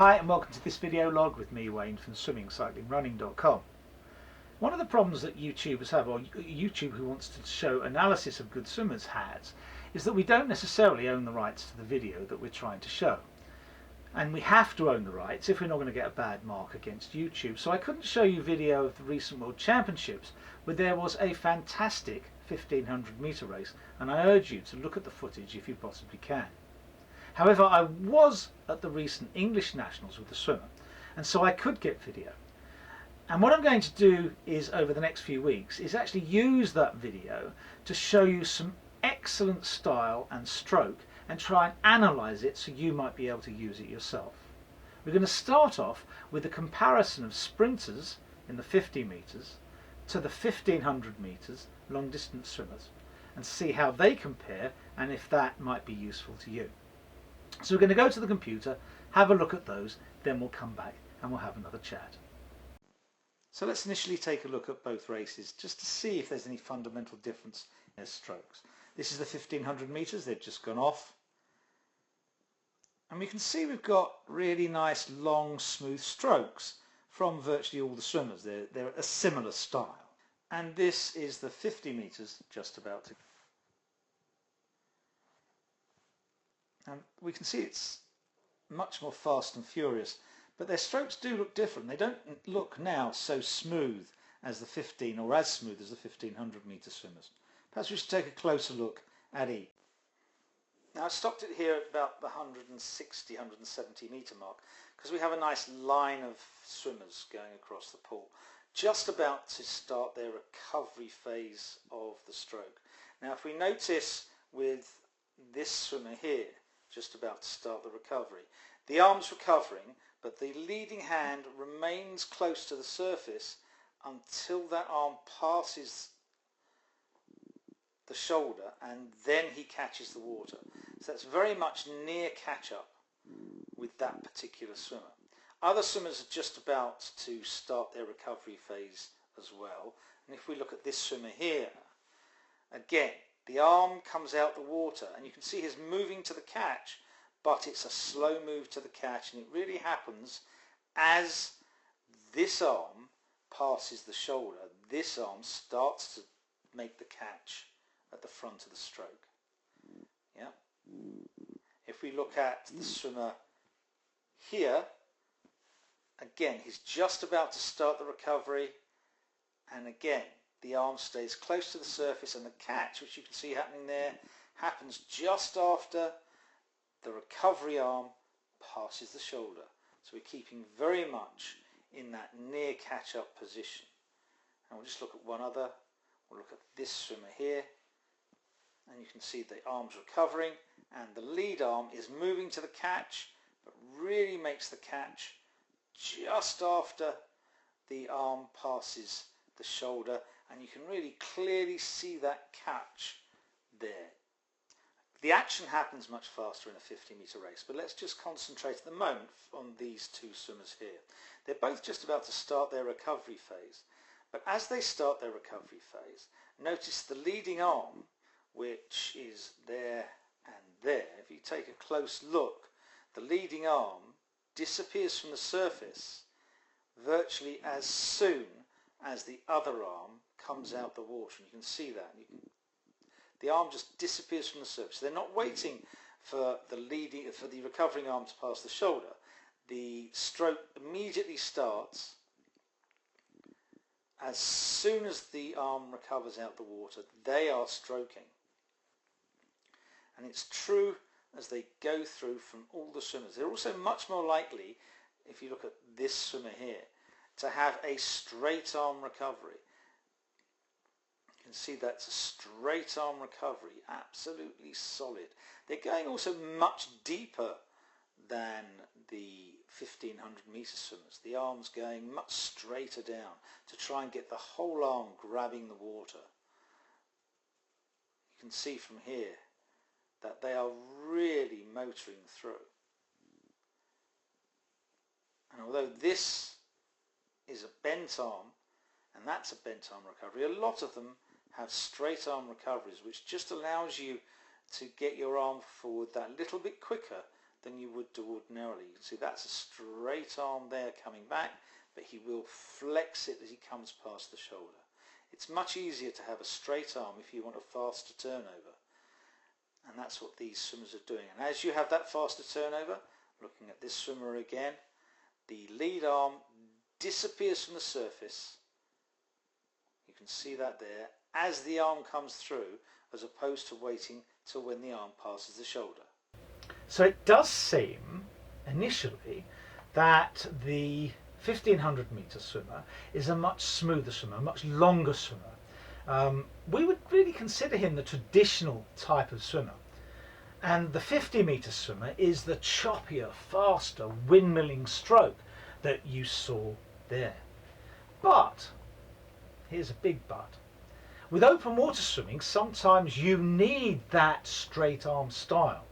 Hi and welcome to this video log with me, Wayne, from swimmingcyclingrunning.com. One of the problems that YouTubers have, or YouTube who wants to show analysis of good swimmers has, is that we don't necessarily own the rights to the video that we're trying to show. And we have to own the rights if we're not going to get a bad mark against YouTube. So I couldn't show you video of the recent World Championships where there was a fantastic 1500 metre race, and I urge you to look at the footage if you possibly can. However, I was at the recent English Nationals with the swimmer, and so I could get video. And what I'm going to do is, over the next few weeks, is actually use that video to show you some excellent style and stroke and try and analyse it so you might be able to use it yourself. We're going to start off with a comparison of sprinters in the 50 metres to the 1500 metres long distance swimmers and see how they compare and if that might be useful to you. So we're going to go to the computer, have a look at those, then we'll come back and we'll have another chat. So let's initially take a look at both races just to see if there's any fundamental difference in their strokes. This is the 1500 metres, they've just gone off. And we can see we've got really nice long smooth strokes from virtually all the swimmers. They're a similar style. And this is the 50 metres just about to. And we can see it's much more fast and furious, but their strokes do look different. They don't look now so smooth as the 15 or as smooth as the 1500 metre swimmers. Perhaps we should take a closer look at each. Now I stopped it here at about the 160, 170 metre mark because we have a nice line of swimmers going across the pool, just about to start their recovery phase of the stroke. Now if we notice with this swimmer here, just about to start the recovery, the arm's recovering, but the leading hand remains close to the surface until that arm passes the shoulder and then he catches the water. So that's very much near catch-up with that particular swimmer. Other swimmers are just about to start their recovery phase as well. And if we look at this swimmer here, again, the arm comes out the water and you can see he's moving to the catch, but it's a slow move to the catch, and it really happens as this arm passes the shoulder. This arm starts to make the catch at the front of the stroke. Yeah. If we look at the swimmer here, again, he's just about to start the recovery, and again, the arm stays close to the surface, and the catch, which you can see happening there, happens just after the recovery arm passes the shoulder. So we're keeping very much in that near catch-up position. And we'll just look at one other. We'll look at this swimmer here, and you can see the arm's recovering, and the lead arm is moving to the catch, but really makes the catch just after the arm passes the shoulder, and you can really clearly see that catch there. The action happens much faster in a 50 metre race, but let's just concentrate at the moment on these two swimmers here. They're both just about to start their recovery phase, but as they start their recovery phase, notice the leading arm, which is there and there. If you take a close look, the leading arm disappears from the surface virtually as soon as the other arm comes out the water. And you can see that. The arm just disappears from the surface. They're not waiting for the recovering arm to pass the shoulder. The stroke immediately starts as soon as the arm recovers out the water. They are stroking. And it's true as they go through from all the swimmers. They're also much more likely, if you look at this swimmer here, to have a straight arm recovery. You can see that's a straight arm recovery, absolutely solid. They're going also much deeper than the 1500 metre swimmers. The arm's going much straighter down to try and get the whole arm grabbing the water. You can see from here that they are really motoring through. And although this is a bent arm and that's a bent arm recovery, a lot of them have straight arm recoveries, which just allows you to get your arm forward that little bit quicker than you would do ordinarily. You can see that's a straight arm there coming back, but he will flex it as he comes past the shoulder. It's much easier to have a straight arm if you want a faster turnover. And that's what these swimmers are doing. And as you have that faster turnover, looking at this swimmer again, the lead arm disappears from the surface. You can see that there as the arm comes through, as opposed to waiting till when the arm passes the shoulder. So it does seem initially that the 1500 metre swimmer is a much smoother swimmer, a much longer swimmer. We would really consider him the traditional type of swimmer. And the 50 metre swimmer is the choppier, faster, windmilling stroke that you saw there. But, here's a big but. With open water swimming, sometimes you need that straight arm style.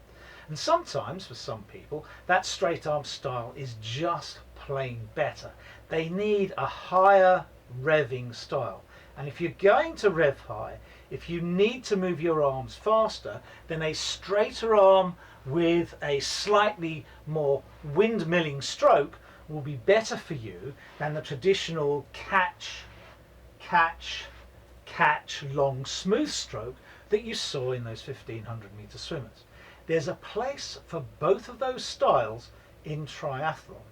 And sometimes, for some people, that straight arm style is just plain better. They need a higher revving style. And if you're going to rev high, if you need to move your arms faster, then a straighter arm with a slightly more windmilling stroke will be better for you than the traditional catch, catch, catch, long smooth stroke that you saw in those 1500 metre swimmers. There's a place for both of those styles in triathlon.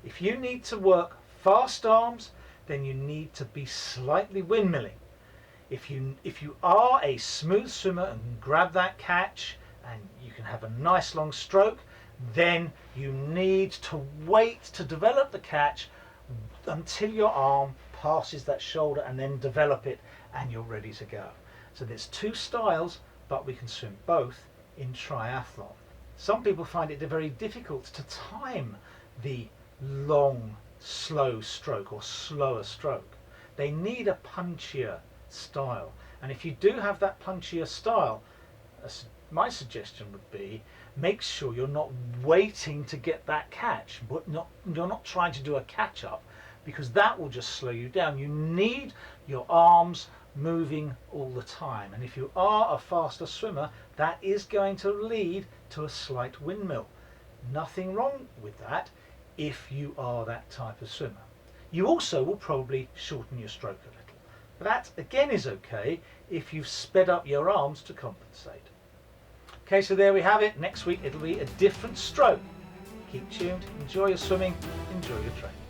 If you need to work fast arms, then you need to be slightly windmilling. If you are a smooth swimmer and can grab that catch and you can have a nice long stroke, then you need to wait to develop the catch until your arm passes that shoulder and then develop it and you're ready to go. So there's two styles, but we can swim both in triathlon. Some people find it very difficult to time the long, slow stroke or slower stroke. They need a punchier style. And if you do have that punchier style, my suggestion would be make sure you're not waiting to get that catch, but you're not trying to do a catch up, because that will just slow you down. You need your arms moving all the time, and if you are a faster swimmer, that is going to lead to a slight windmill. Nothing wrong with that if you are that type of swimmer. You also will probably shorten your stroke a little. But that again is okay if you've sped up your arms to compensate. Okay, so there we have it. Next week it'll be a different stroke. Keep tuned, enjoy your swimming, enjoy your training.